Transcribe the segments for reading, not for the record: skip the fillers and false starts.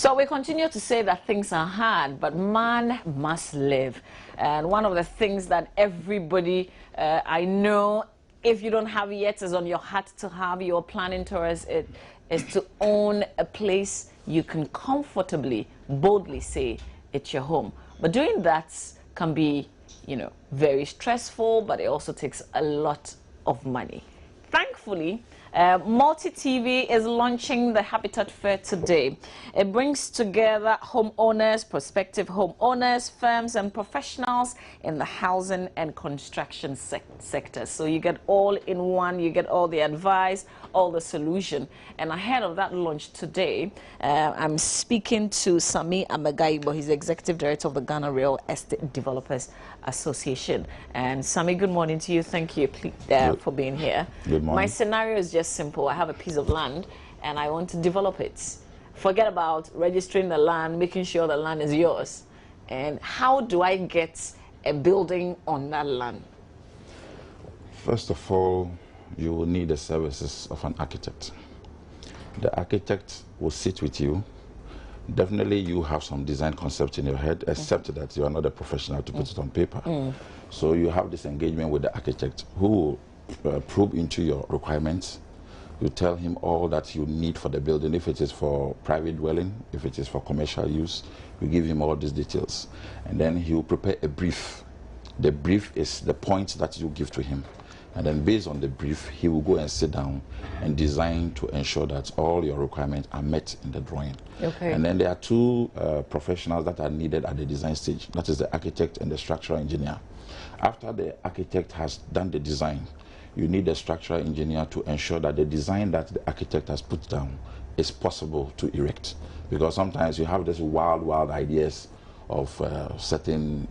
So we continue to say that things are hard, but man must live. And one of the things that everybody I know, if you don't have it yet, is on your heart to have, you're planning towards it, is to own a place you can comfortably, boldly say it's your home. But doing that can be, very stressful, but it also takes a lot of money. Thankfully, Multi TV is launching the Habitat Fair today. It brings together homeowners, prospective homeowners, firms, and professionals in the housing and construction sectors. So you get all in one, you get all the advice, all the solution. And ahead of that launch today, I'm speaking to Sami Amagaibo. He's the Executive Director of the Ghana Real Estate Developers Association. And Sami, good morning to you. Thank you for being here. Good morning. My scenario is just simple. I have a piece of land and I want to develop it. Forget about registering the land, making sure the land is yours. And how do I get a building on that land? First of all, you will need the services of an architect. The architect will sit with you. Definitely you have some design concept in your head, except that you are not a professional to put it on paper. So you have this engagement with the architect who will probe into your requirements. You tell him all that you need for the building. If it is for private dwelling, if it is for commercial use, you give him all these details. And then he will prepare a brief. The brief is the points that you give to him. And then based on the brief, he will go and sit down and design to ensure that all your requirements are met in the drawing. Okay. And then there are two professionals that are needed at the design stage. That is the architect and the structural engineer. After the architect has done the design, you need a structural engineer to ensure that the design that the architect has put down is possible to erect. Because sometimes you have these wild ideas of certain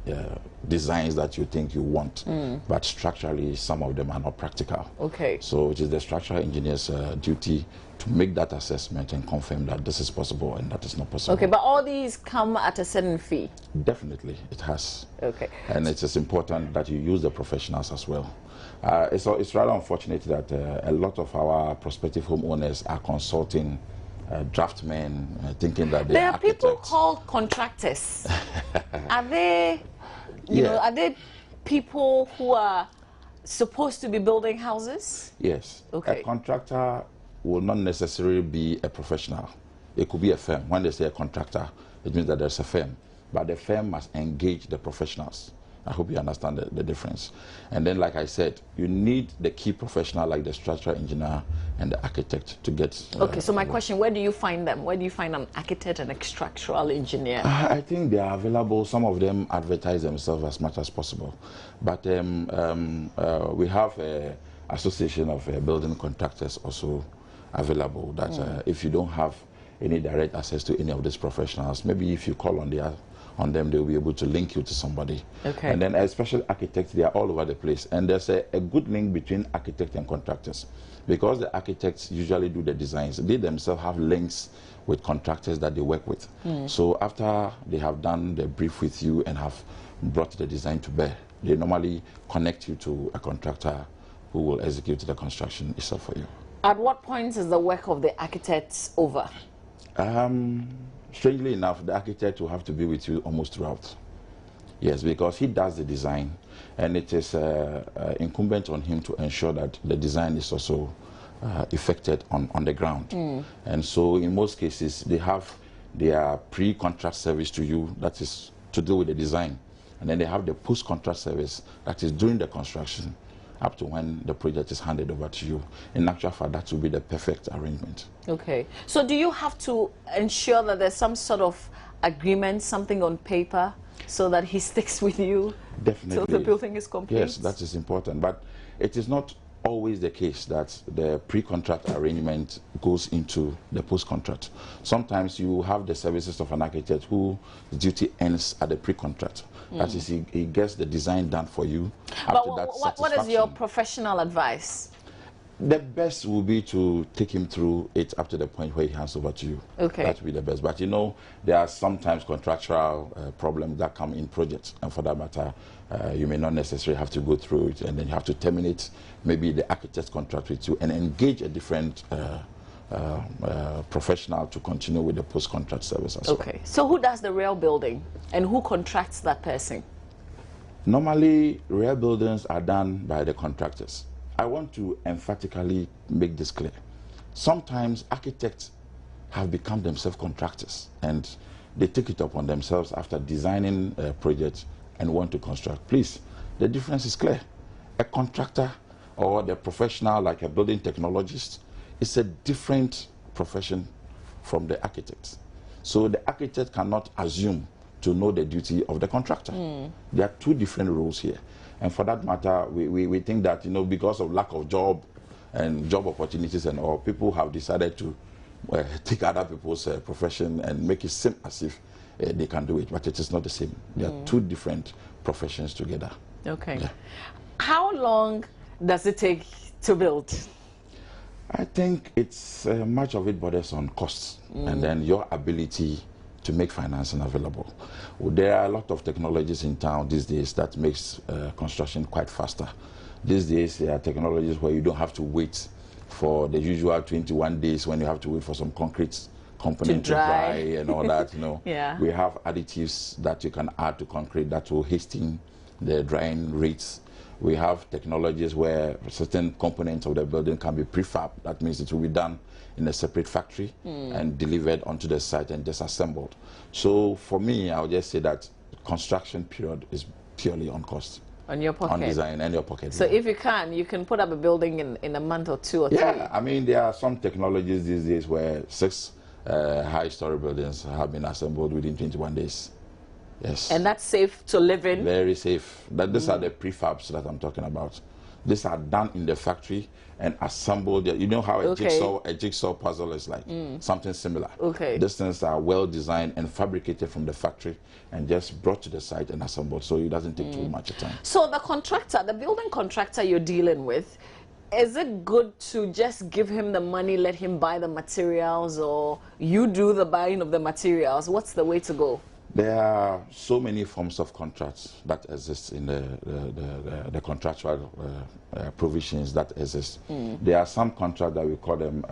designs that you think you want, but structurally some of them are not practical. Okay. So it is the structural engineer's duty to make that assessment and confirm that this is possible and that is not possible. Okay, but all these come at a certain fee? Definitely, it has. Okay. And it is important that you use the professionals as well. It's rather unfortunate that a lot of our prospective homeowners are consulting draftsmen, thinking that there are architects. People called contractors. Are they, are they people who are supposed to be building houses? Yes. Okay. A contractor will not necessarily be a professional. It could be a firm. When they say a contractor, it means that there's a firm. But the firm must engage the professionals. I hope you understand the difference. And then, like I said, you need the key professional like the structural engineer and the architect to get... Okay, so my question, where do you find them? Where do you find an architect and a structural engineer? I think they are available. Some of them advertise themselves as much as possible. But we have an association of building contractors also available that if you don't have any direct access to any of these professionals, maybe if you call on them, they'll be able to link you to somebody. Okay. And then especially architects, they are all over the place. And there's a good link between architects and contractors. Because the architects usually do the designs, they themselves have links with contractors that they work with. So after they have done the brief with you and have brought the design to bear, they normally connect you to a contractor who will execute the construction itself for you. At what point is the work of the architects over? Strangely enough, the architect will have to be with you almost throughout. Yes, because he does the design, and it is incumbent on him to ensure that the design is also effected on the ground. And so in most cases, they have their pre-contract service to you, that is to do with the design. And then they have the post-contract service, that is during the construction, up to when the project is handed over to you. In actual fact, that will be the perfect arrangement. Okay. So do you have to ensure that there's some sort of agreement, something on paper, so that he sticks with you? Definitely. Till the building is complete? Yes, that is important. But it is not always the case that the pre-contract arrangement goes into the post-contract. Sometimes you have the services of an architect whose duty ends at the pre-contract. That is, he gets the design done for you. But what is your professional advice? The best will be to take him through it up to the point where he hands over to you. Okay. That will be the best. But there are sometimes contractual problems that come in projects. And for that matter, you may not necessarily have to go through it, and then you have to terminate maybe the architect's contract with you and engage a different professional to continue with the post-contract service as well. Okay. So who does the real building and who contracts that person? Normally, real buildings are done by the contractors. I want to emphatically make this clear. Sometimes architects have become themselves contractors and they take it upon themselves after designing a project and want to construct. Please, the difference is clear. A contractor or the professional like a building technologist is a different profession from the architect. So the architect cannot assume to know the duty of the contractor. There are two different roles here. And for that matter, we think that, you know, because of lack of job and job opportunities and all, people have decided to take other people's profession and make it seem as if they can do it, but it is not the same. There are two different professions together. Okay. Yeah. How long does it take to build? I think it's much of it borders on costs and then your ability to make financing available. Well, there are a lot of technologies in town these days that makes construction quite faster. These days there are technologies where you don't have to wait for the usual 21 days when you have to wait for some concrete component to dry and all that, you know. Yeah. We have additives that you can add to concrete that will hasten the drying rates. We have technologies where certain components of the building can be prefab. That means it will be done in a separate factory and delivered onto the site and disassembled. So for me, I'll just say that construction period is purely on cost. On your pocket. On design and your pocket. So yeah. if you can put up a building in a month or two or three. Yeah, I mean, there are some technologies these days where 6 high-story buildings have been assembled within 21 days. Yes. And that's safe to live in? Very safe. These are the prefabs that I'm talking about. These are done in the factory and assembled. You know how a jigsaw puzzle is like? Something similar. Okay. These things are well designed and fabricated from the factory and just brought to the site and assembled, so it doesn't take too much time. So the contractor, the building contractor you're dealing with, is it good to just give him the money, let him buy the materials, or you do the buying of the materials? What's the way to go? There are so many forms of contracts that exist in the contractual provisions that exist. There are some contracts that we call them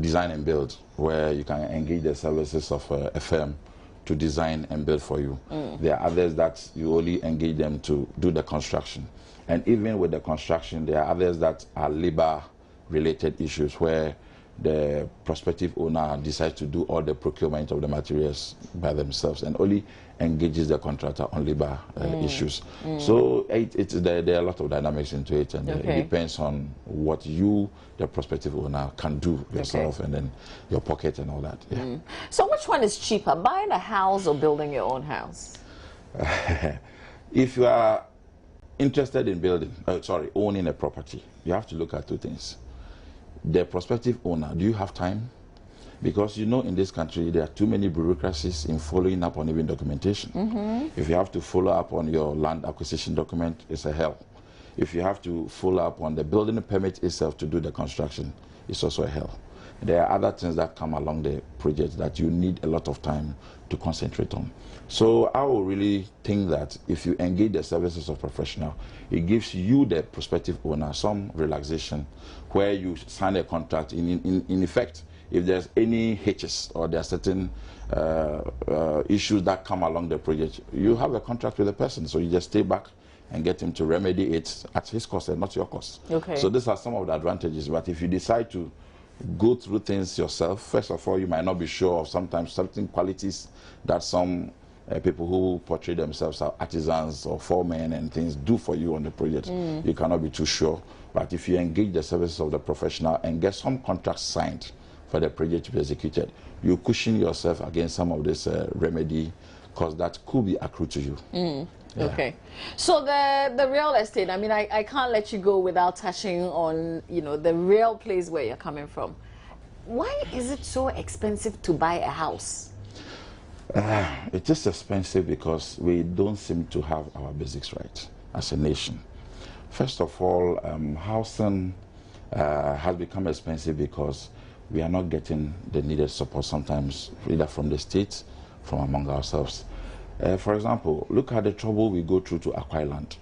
design and build, where you can engage the services of a firm to design and build for you. There are others that you only engage them to do the construction. And even with the construction, there are others that are labor-related issues where the prospective owner decides to do all the procurement of the materials by themselves and only engages the contractor on labor issues. So there are a lot of dynamics into it, and it depends on what you, the prospective owner, can do yourself and then your pocket and all that. Yeah. So which one is cheaper, buying a house or building your own house? If you are interested in owning a property, you have to look at two things. The prospective owner, do you have time? Because you know in this country there are too many bureaucracies in following up on even documentation. If you have to follow up on your land acquisition document, it's a hell. If you have to follow up on the building permit itself to do the construction, it's also a hell. There are other things that come along the project that you need a lot of time to concentrate on. So I will really think that if you engage the services of professional, it gives you, the prospective owner, some relaxation where you sign a contract. In effect, if there's any hitches or there are certain issues that come along the project, you have a contract with the person, so you just stay back and get him to remedy it at his cost and not your cost. So these are some of the advantages. But if you decide to go through things yourself, first of all, you might not be sure of sometimes certain qualities that some people who portray themselves as artisans or foremen and things do for you on the project. You cannot be too sure. But if you engage the services of the professional and get some contracts signed for the project to be executed, you cushion yourself against some of this remedy costs that could be accrued to you. Yeah. Okay. So the real estate, I mean, I can't let you go without touching on, you know, the real place where you're coming from. Why is it so expensive to buy a house? It is expensive because we don't seem to have our basics right as a nation. First of all, housing has become expensive because we are not getting the needed support sometimes, either from the state, from among ourselves. For example, look at the trouble we go through to acquire land.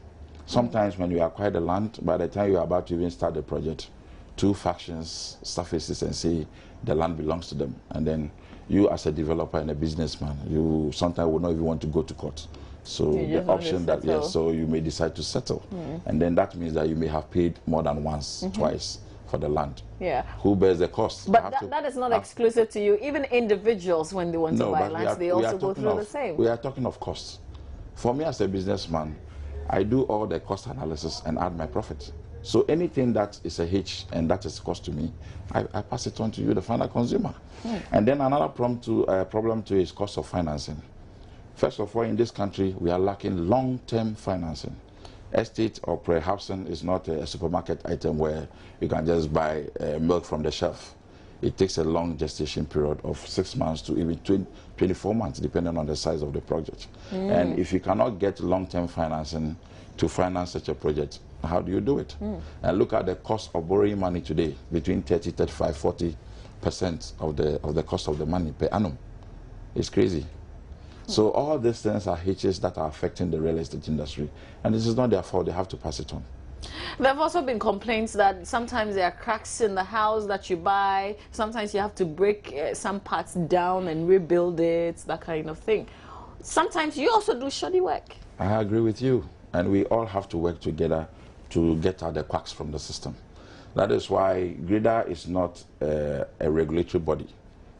Sometimes when you acquire the land, by the time you're about to even start the project, two factions surfaces and say the land belongs to them, and then you as a developer and a businessman, you sometimes will not even want to go to court. So the option that, yes, so you may decide to settle. And then that means that you may have paid more than once, twice for the land. Yeah. Who bears the cost? But that is not exclusive to you. Even individuals, when they want to buy lands, they also go through the same. We are talking of costs. For me as a businessman, I do all the cost analysis and add my profit. So anything that is a hitch and that is cost to me, I pass it on to you, the final consumer. And then another problem too is cost of financing. First of all, in this country, we are lacking long-term financing. Estate or pre-housing is not a supermarket item where you can just buy milk from the shelf. It takes a long gestation period of 6 months to even 24 months, depending on the size of the project. And if you cannot get long-term financing to finance such a project, how do you do it? And look at the cost of borrowing money today, between 30, 35, 40% of the cost of the money per annum. It's crazy. So all these things are hitches that are affecting the real estate industry, and this is not their fault. They have to pass it on. There have also been complaints that sometimes there are cracks in the house that you buy. Sometimes you have to break some parts down and rebuild it, that kind of thing. Sometimes you also do shoddy work. I agree with you, and we all have to work together to get out the quacks from the system. That is why GRIDA is not a regulatory body.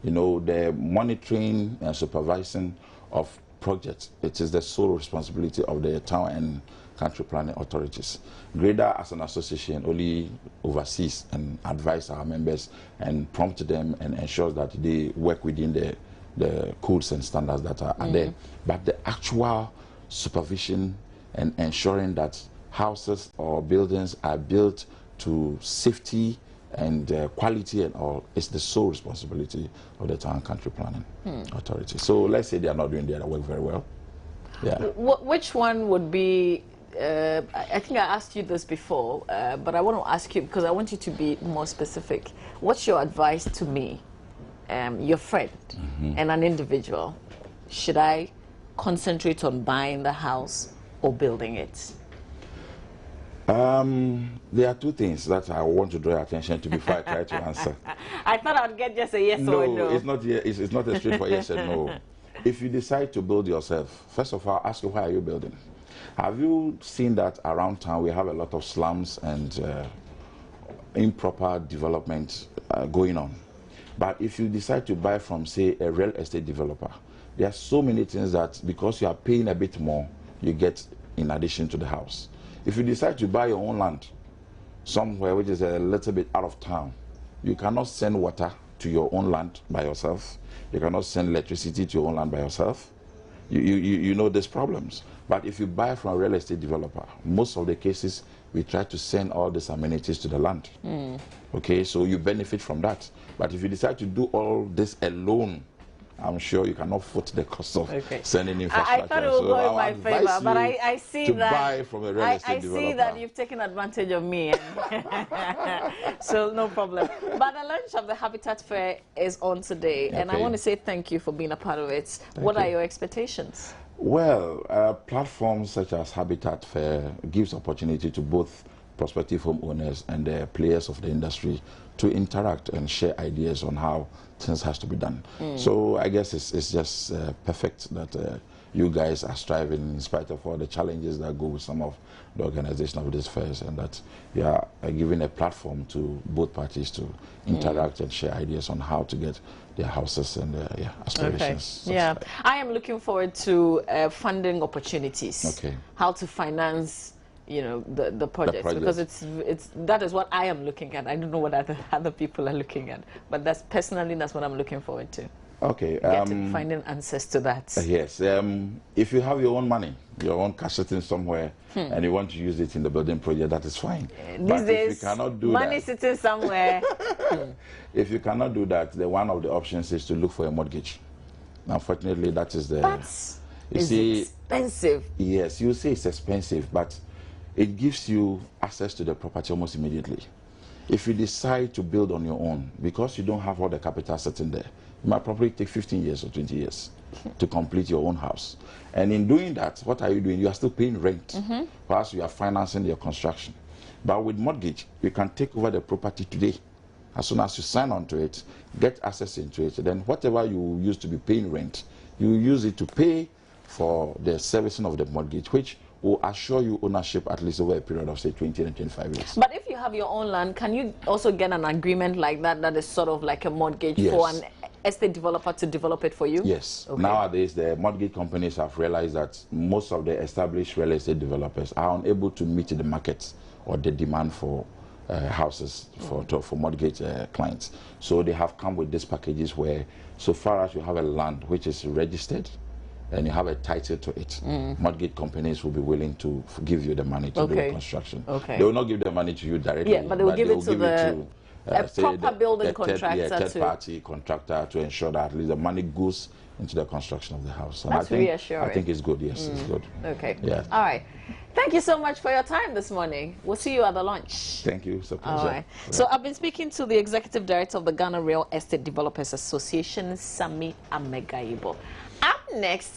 You know, the monitoring and supervising of projects, it is the sole responsibility of the town and country planning authorities. GRIDA as an association only oversees and advises our members and prompts them and ensures that they work within the codes and standards that are there. But the actual supervision and ensuring that houses or buildings are built to safety and quality and all is the sole responsibility of the town and country planning authority. So let's say they are not doing their work very well. Yeah. Which one would be, I think I asked you this before, but I want to ask you because I want you to be more specific. What's your advice to me, your friend, and an individual? Should I concentrate on buying the house or building it? There are two things that I want to draw your attention to before I try to answer. I thought I would get just a yes or a no. No, it's not a straightforward yes and no. If you decide to build yourself, first of all, ask you, why are you building? Have you seen that around town we have a lot of slums and improper development going on? But if you decide to buy from, say, a real estate developer, there are so many things that because you are paying a bit more, you get in addition to the house. If you decide to buy your own land somewhere which is a little bit out of town, you cannot send water to your own land by yourself. You cannot send electricity to your own land by yourself. You know these problems. But if you buy from a real estate developer, most of the cases we try to send all these amenities to the land. Okay, so you benefit from that. But if you decide to do all this alone, I'm sure you cannot foot the cost of sending infrastructure. I thought it would go in my favor, but I see that buy from a real estate developer. I see that you've taken advantage of me, so no problem. But the launch of the Habitat Fair is on today, and I want to say thank you for being a part of it. What are your expectations? Well, platforms such as Habitat Fair gives opportunity to both prospective homeowners and the players of the industry to interact and share ideas on how things has to be done. So I guess it's just perfect that you guys are striving in spite of all the challenges that go with some of the organization of these fairs, and that you are giving a platform to both parties to interact and share ideas on how to get their houses and their aspirations. Yeah, I am looking forward to funding opportunities. How to finance, you know, the projects, because that is what I am looking at. I don't know what other people are looking at, but that's what I'm looking forward to. Finding answers to that. Yes, if you have your own money, your own cash sitting somewhere, and you want to use it in the building project, that is fine. These days, if you cannot do money sitting somewhere. If you cannot do that, then one of the options is to look for a mortgage. Unfortunately, that is the. That's expensive. Yes, you say it's expensive, but it gives you access to the property almost immediately. If you decide to build on your own, because you don't have all the capital sitting there, it might probably take 15 years or 20 years to complete your own house. And in doing that, what are you doing? You are still paying rent, whilst you are financing your construction. But with mortgage, you can take over the property today. As soon as you sign onto it, get access into it, then whatever you used to be paying rent, you use it to pay for the servicing of the mortgage, which will assure you ownership at least over a period of say 20 and 25 years. But if you have your own land, can you also get an agreement like that that is sort of like a mortgage for an estate developer to develop it for you? Yes. Okay. Nowadays, the mortgage companies have realized that most of the established real estate developers are unable to meet the market or the demand for houses for mortgage clients. So they have come with these packages where, so far as you have a land which is registered and you have a title to it, mortgage companies will be willing to give you the money to do the construction. They will not give the money to you directly. Yeah, but they will give it to a proper building contractor, third-party contractor, to ensure that at least the money goes into the construction of the house. And That's reassuring. I think it's good. Yes, it's good. Okay. Yeah. All right. Thank you so much for your time this morning. We'll see you at the lunch. Thank you. It's a pleasure. All right. So I've been speaking to the Executive Director of the Ghana Real Estate Developers Association, Sami Amegaibo. Up next,